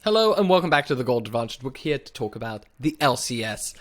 Hello and welcome back to the Gold Advantage. We're here to talk about the LCS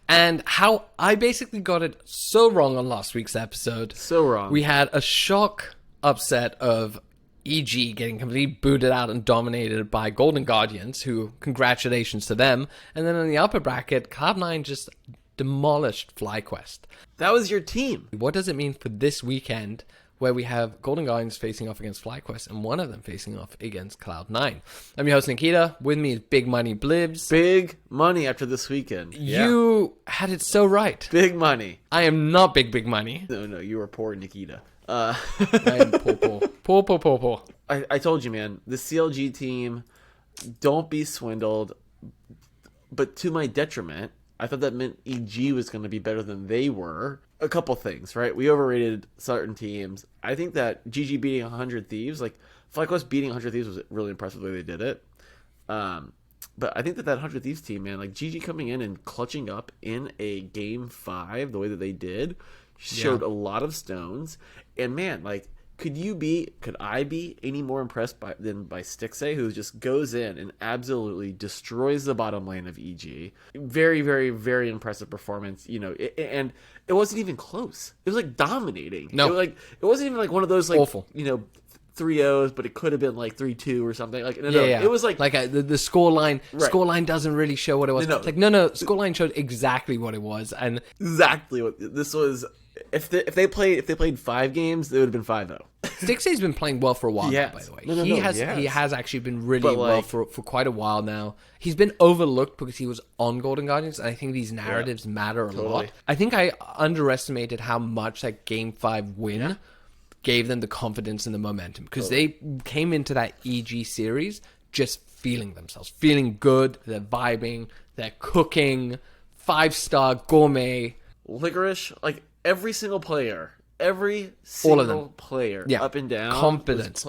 and how I basically got it so wrong on last week's episode. So wrong. We had a shock upset of EG getting completely booted out and dominated by Golden Guardians, who, congratulations to them. And then in the upper bracket, Cloud9 just demolished Flyquest. That was your team. What does it mean for this weekend, where we have Golden Guardians facing off against Flyquest and one of them facing off against Cloud9? I'm your host, Nikita. With me is Big Money Blibs. Big money after this weekend. You had it so right. Big money. I am not big money. No, you were poor, Nikita. I am poor. I told you, man, the CLG team, don't be swindled. But to my detriment, I thought that meant EG was going to be better than they were. A couple things, right? We overrated certain teams. I think that GG beating 100 Thieves, like Flyquest beating 100 Thieves was really impressive the way they did it. But I think that 100 Thieves team, man, like GG coming in and clutching up in a game 5 the way that they did, showed a lot of stones. And man, like, could I be any more impressed than by Stixxay, who just goes in and absolutely destroys the bottom lane of EG? Very, very, very impressive performance, and it wasn't even close. It was like dominating. No. It wasn't even like one of those like awful. 3-0s, but it could have been like 3-2 or something. Like no, it was like the scoreline. Right. Scoreline doesn't really show what it was. No. Like no, scoreline showed exactly what it was, and exactly what this was. If they played 5 games, it would have been 5-0. Stixxay's been playing well for a while now, by the way. He has actually been really well for quite a while now. He's been overlooked because he was on Golden Guardians, and I think these narratives matter a lot. I think I underestimated how much that Game 5 win gave them the confidence and the momentum, because they came into that EG series just feeling themselves, feeling good, they're vibing, they're cooking, 5-star gourmet. Licorice, like every single player, all of them, up and down, confidence.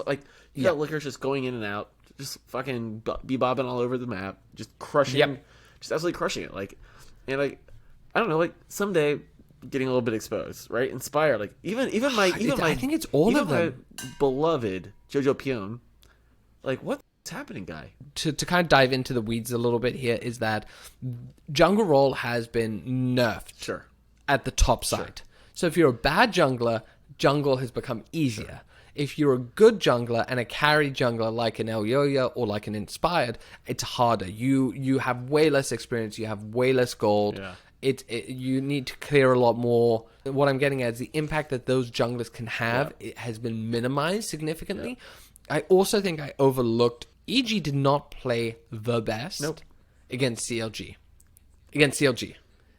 You got Licorice just going in and out, just fucking be bobbing all over the map, just crushing, just absolutely crushing it. I don't know, like someday getting a little bit exposed, right? Inspire, like even my I think it's all of them. My beloved Jojo Pion, like what's happening, guy? To kind of dive into the weeds a little bit here is that jungle role has been nerfed at the top side. So if you're a bad jungler, jungle has become easier. If you're a good jungler and a carry jungler like an Elyoya or like an Inspired, it's harder. You have way less experience, you have way less gold. You need to clear a lot more. What I'm getting at is the impact that those junglers can have, it has been minimized significantly. I also think I overlooked EG did not play the best against CLG.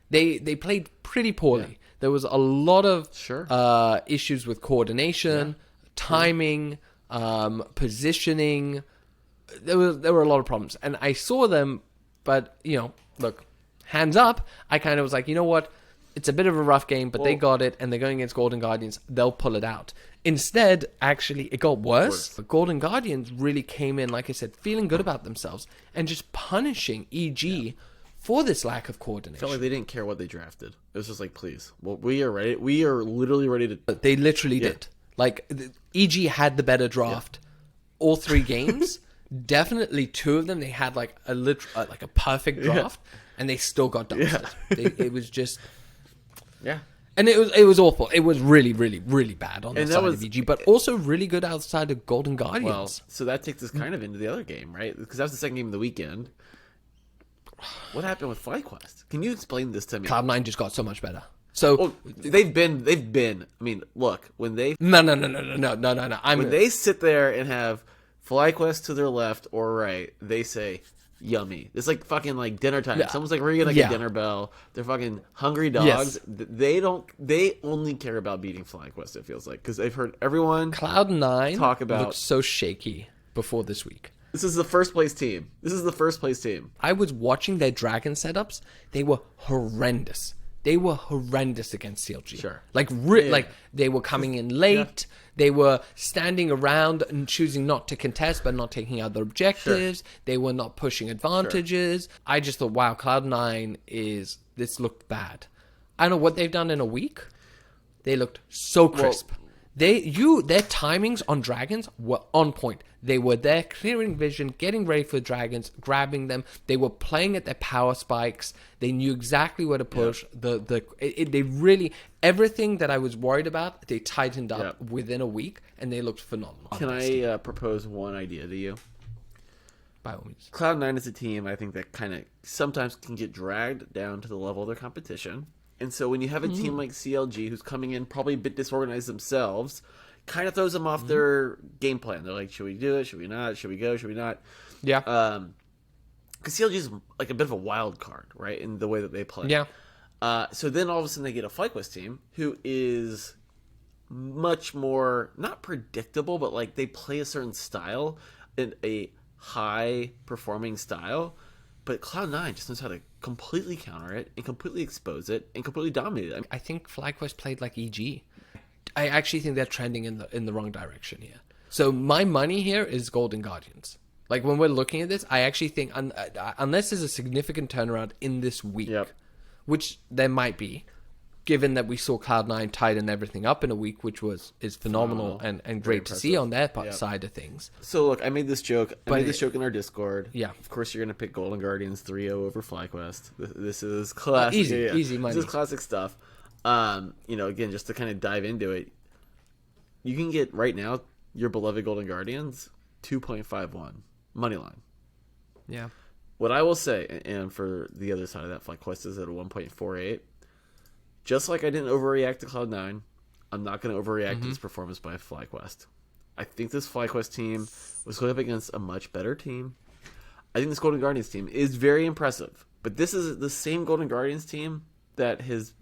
They played pretty poorly. There was a lot of issues with coordination, timing, positioning. There were a lot of problems. And I saw them, but, look, hands up, I kind of was like, you know what? It's a bit of a rough game, but they got it, and they're going against Golden Guardians. They'll pull it out. Instead, actually, it got worse. The Golden Guardians really came in, like I said, feeling good about themselves and just punishing EG for this lack of coordination. Felt like they didn't care what they drafted. It was just like, please, well, we are ready. We are literally ready to. They literally did. Like EG had the better draft. All 3 games, definitely 2 of them. They had like a perfect draft, and they still got dumpstered. It was just and it was awful. It was really, really, really bad on the side of EG, but also really good outside of Golden Guardians. Well, so that takes us kind of into the other game, right? Because that was the second game of the weekend. What happened with Flyquest? Can you explain this to me? Cloud9 just got so much better. So they've been. I mean, look, when they no. When they sit there and have Flyquest to their left or right, they say yummy. It's like fucking like dinner time. Someone's like ringing like a dinner bell. They're fucking hungry dogs. They only care about beating Flyquest, it feels like, because they've heard everyone Cloud9 talk about looked so shaky before this week. This is the first place team. I was watching their dragon setups. They were horrendous. Against CLG. Like they were coming in late. They were standing around and choosing not to contest, but not taking out their objectives. They were not pushing advantages. I just thought, wow, Cloud9 this looked bad. I don't know what they've done in a week. They looked so crisp. Their timings on dragons were on point. They were there clearing vision, getting ready for dragons, grabbing them. They were playing at their power spikes. They knew exactly where to push. They really, everything that I was worried about, they tightened up within a week, and they looked phenomenal. Can I propose one idea to you? By all means. Cloud9 is a team, I think, that kind of sometimes can get dragged down to the level of their competition. And so when you have a team like CLG, who's coming in probably a bit disorganized themselves, kind of throws them off their game plan. They're like, should we do it? Should we not? Should we go? Should we not? Yeah. Because CLG is like a bit of a wild card, right, in the way that they play. Yeah. So then all of a sudden they get a Flyquest team who is much more, not predictable, but like they play a certain style, in a high-performing style. But Cloud9 just knows how to completely counter it and completely expose it and completely dominate it. I think Flyquest played like EG. I actually think they're trending in the wrong direction here. So my money here is Golden Guardians. Like when we're looking at this, I actually think unless there's a significant turnaround in this week, which there might be, given that we saw Cloud9 tighten everything up in a week, which is phenomenal and great to see on their side of things. So look, I made this joke. I made this joke in our Discord. Yeah. Of course, you're going to pick Golden Guardians 3-0 over Flyquest. This is classic. Easy money. This is classic stuff. Again, just to kind of dive into it, you can get right now your beloved Golden Guardians 2.51 money line. Yeah. What I will say, and for the other side of that, Flyquest is at a 1.48. Just like I didn't overreact to Cloud9, I'm not going to overreact to this performance by Flyquest. I think this Flyquest team was going up against a much better team. I think this Golden Guardians team is very impressive. But this is the same Golden Guardians team that has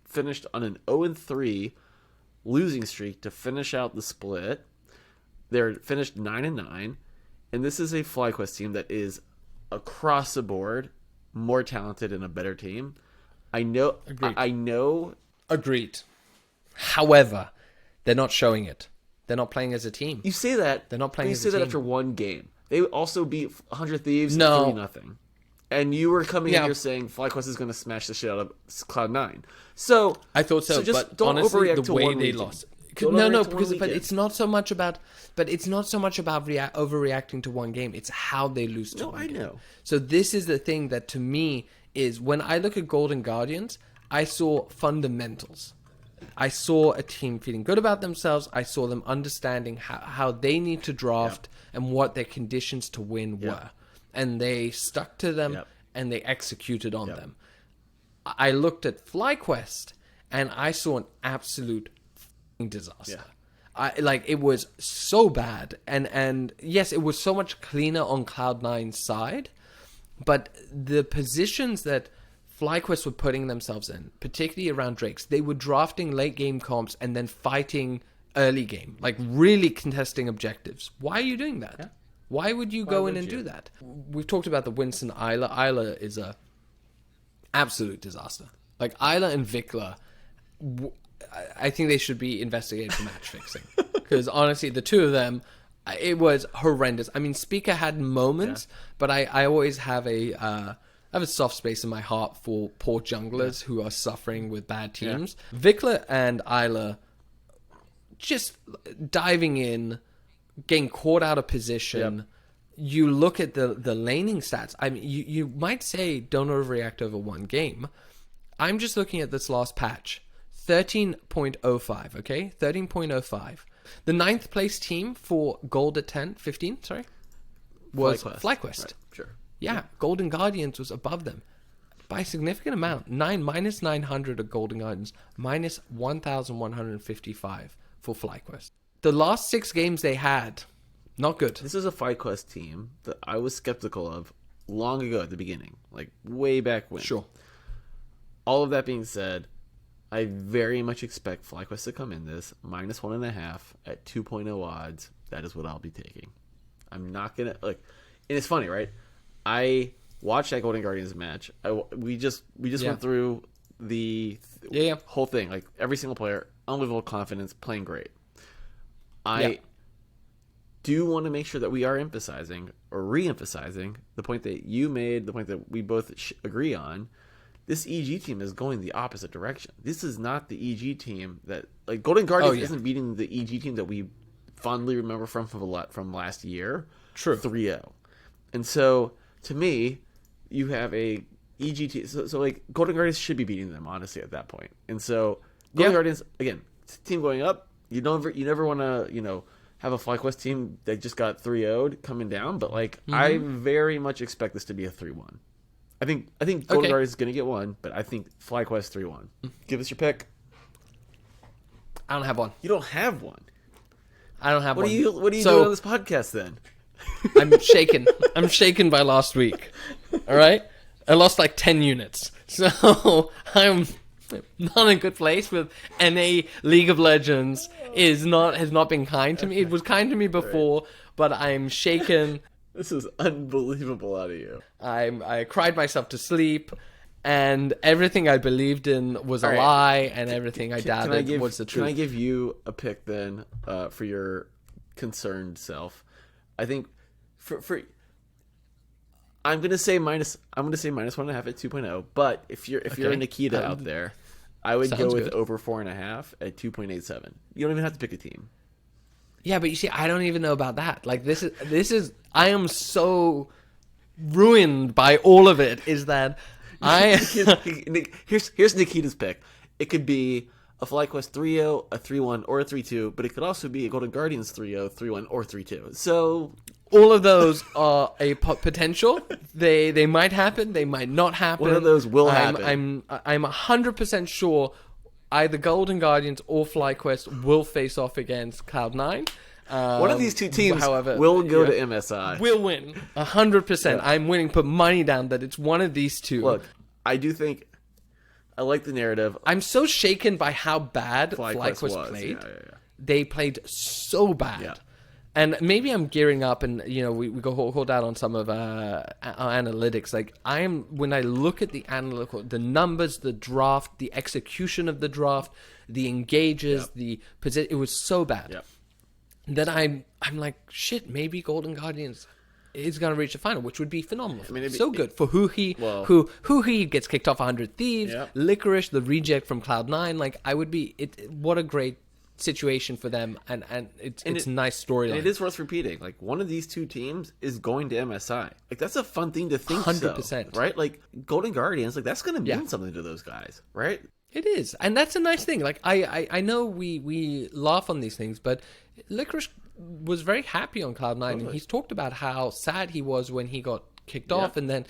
finished on an 0-3 losing streak to finish out the split. They're finished 9-9. And this is a Flyquest team that is across the board more talented and a better team. I know. Agreed. I know. Agreed. However, they're not showing it. They're not playing as a team. You say that. They're not playing you as say a that team. after one game. They also beat 100 Thieves 3-0. And you were coming in here saying Flyquest is going to smash the shit out of Cloud9. So I thought so, just but don't honestly, overreact the to way one they weekend. lost. Don't No, overreact to because one but weekend. it's not so much about. But it's not so much about overreacting to one game. It's how they lose to one game. know. So this is the thing that to me is when I look at Golden Guardians, I saw fundamentals. I saw a team feeling good about themselves. I saw them understanding how they need to draft and what their conditions to win were. And they stuck to them and they executed on them. I looked at Flyquest and I saw an absolute disaster. It was so bad. And yes, it was so much cleaner on Cloud9's side. But the positions that Flyquest were putting themselves in, particularly around Drakes, they were drafting late game comps and then fighting early game, like really contesting objectives. Why are you doing that? Yeah. Why would you go in and do that? We've talked about the Winston Isla. Isla is a absolute disaster. Like Isla and Vikla, I think they should be investigated for match fixing. Because honestly, the two of them, it was horrendous. I mean, Speaker had moments, but I always have I have a soft space in my heart for poor junglers who are suffering with bad teams. Vikla and Isla just diving in, getting caught out of position. You look at the laning stats. I mean, you might say don't overreact over one game. I'm just looking at this last patch. 13.05, okay? 13.05. The 9th place team for gold at 15, was Flyquest. Right, sure. Yeah, Golden Guardians was above them by a significant amount. Minus 900 at Golden Guardians, minus 1,155 for Flyquest. The last 6 games they had, not good. This is a Flyquest team that I was skeptical of long ago at the beginning, like way back when. Sure. All of that being said, I very much expect Flyquest to come in this minus 1.5 at 2.0 odds. That is what I'll be taking. I'm not gonna and it's funny, right? I watched that Golden Guardians match. We just went through the whole thing, like every single player, unbelievable confidence, playing great. I do want to make sure that we are emphasizing or re-emphasizing the point that you made, the point that we both agree on. This EG team is going the opposite direction. This is not the EG team that Golden Guardians isn't beating the EG team that we fondly remember from last year. True. 3-0. And so, to me, you have a EGT. So like, Golden Guardians should be beating them, honestly, at that point. And so, Golden Guardians, again, team going up, you never want to, have a Flyquest team that just got 3-0'd coming down. But, like, I very much expect this to be a 3-1. I think Golden Guardians is going to get one, but I think Flyquest 3-1. Give us your pick. I don't have one. You don't have one. I don't have one. What are you doing on this podcast then? I'm shaken. I'm shaken by last week. All right? I lost like 10 units. So I'm not in a good place with NA League of Legends has not been kind to me. It was kind to me before, but I'm shaken. This is unbelievable out of you. I cried myself to sleep, and everything I believed in was a lie, and everything I doubted was the truth. Can I give you a pick then for your concerned self? I think for I'm gonna say minus 1.5 at 2.0. But if you're a Nikita out there, I would go with over 4.5 at 2.87. You don't even have to pick a team. Yeah, but you see, I don't even know about that. Like this is I am so ruined by all of it. Is that here's Nikita's pick. It could be a Flyquest 3-0, a 3-1, or a 3-2, but it could also be a Golden Guardians 3-0, 3-1, or 3-2. So all of those are a potential. They might happen. They might not happen. One of those will happen. I'm 100% sure either Golden Guardians or Flyquest will face off against Cloud9. One of these two teams, however, will go to MSI. Will win 100%. Yeah. I'm winning. Put money down that it's one of these two. Look, I do think I like the narrative. I'm so shaken by how bad Flyquest played. Yeah. They played so bad. Yeah. And maybe I'm gearing up, and we go hold out on some of our analytics. Like when I look at the analytical, the numbers, the draft, the execution of the draft, the engages, the position, it was so bad. Yep. Then I'm like, shit, maybe Golden Guardians is going to reach the final, which would be phenomenal. I mean, so good for who he gets kicked off 100 Thieves, Licorice, the reject from Cloud9. Like I would be what a great situation for them, and it's a nice storyline. And it is worth repeating. Like one of these two teams is going to MSI. Like that's a fun thing to think. 100%, right? Like Golden Guardians, like that's going to mean something to those guys, right? It is, and that's a nice thing. Like I know we laugh on these things, but Licorice was very happy on Cloud9, and he's talked about how sad he was when he got kicked off, and then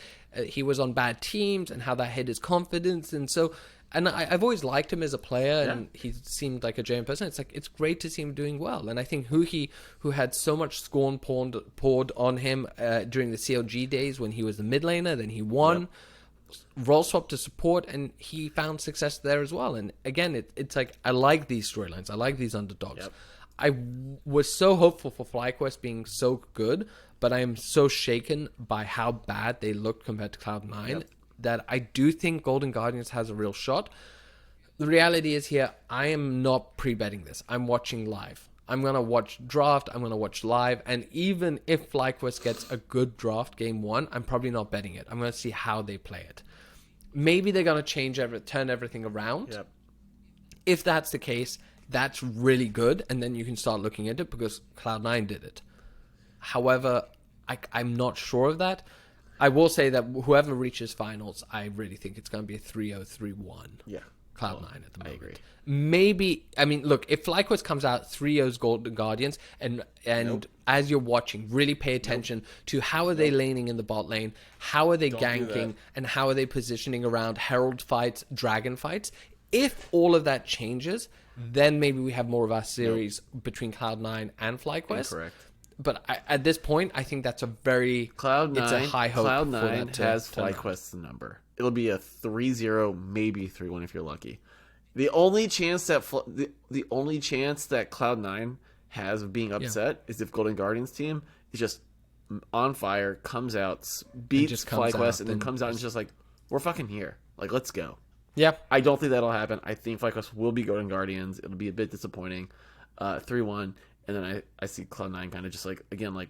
he was on bad teams, and how that hit his confidence, and so. And I've always liked him as a player, and he seemed like a genuine person. It's like it's great to see him doing well, and I think who had so much scorn poured on him during the CLG days when he was the mid laner, then he won. Role swap to support, and he found success there as well. And again, it's like I like these storylines. I like these underdogs. I was so hopeful for Flyquest being so good, but I am so shaken by how bad they looked compared to Cloud9 that I do think Golden Guardians has a real shot. The reality is here, I am not pre-betting this. I'm watching live. I'm going to watch draft. I'm going to watch live. And even if Flyquest gets a good draft game one, I'm probably not betting it. I'm going to see how they play it. Maybe they're going to turn everything around. If that's the case, that's really good. And then you can start looking at it because Cloud9 did it. However, I'm not sure of that. I will say that whoever reaches finals, I really think it's going to be a 3-0, 3-1. Cloud9 at the moment. I agree. Maybe, I mean, look, if Flyquest comes out 3-0's Golden Guardians, and as you're watching, really pay attention to how are they laning in the bot lane, how are they ganking, and how are they positioning around Herald fights, Dragon fights. If all of that changes, then maybe we have more of our series between Cloud9 and Flyquest. Correct. But at this point, I think that's a very it's a high hope. Cloud9 has Flyquest's number. It'll be a 3-0, maybe 3-1 if you're lucky. The only chance that the only chance that Cloud9 has of being upset is if Golden Guardians team is just on fire, comes out, beats Flyquest, and then comes out and just like, we're fucking here. Like, let's go. Yeah. I don't think that'll happen. I think Flyquest will be Golden Guardians. It'll be a bit disappointing. 3-1. And then I see Cloud9 kind of just like, again, like,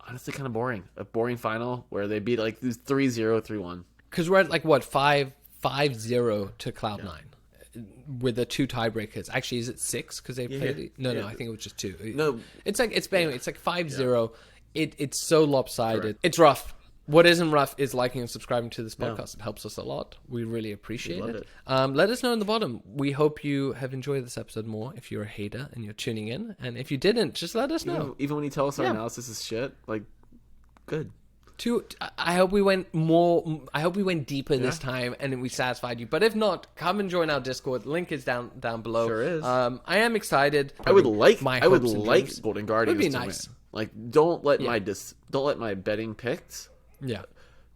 honestly kind of boring. A boring final where they beat like 3-0, 3-1. Because we're at like, what, 5-0 to Cloud9. with the 2 tiebreakers. Actually, is it 6 because they played it? No, I think it was just 2. No, it's like 5-0. It's so lopsided. Correct. It's rough. What isn't rough is liking and subscribing to this podcast. It helps us a lot. We really appreciate it. Let us know in the bottom. We hope you have enjoyed this episode more if you're a hater and you're tuning in. And if you didn't, just let us know. Even when you tell us our analysis is shit, like, good. I hope we went deeper this time and we satisfied you. But if not, come and join our Discord. Link is down below. Sure is. I am excited. I would like Golden Guardians be to nice. win. Like, don't let my betting picks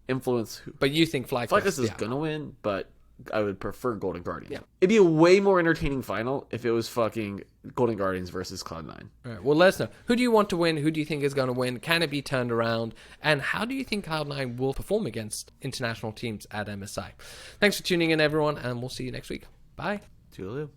influence who. But you think Flyquest is gonna win, but I would prefer Golden Guardians. Yeah. It'd be a way more entertaining final if it was fucking Golden Guardians versus Cloud9. All right, well, let us know. Who do you want to win? Who do you think is going to win? Can it be turned around? And how do you think Cloud9 will perform against international teams at MSI? Thanks for tuning in, everyone, and we'll see you next week. Bye. Toodaloo.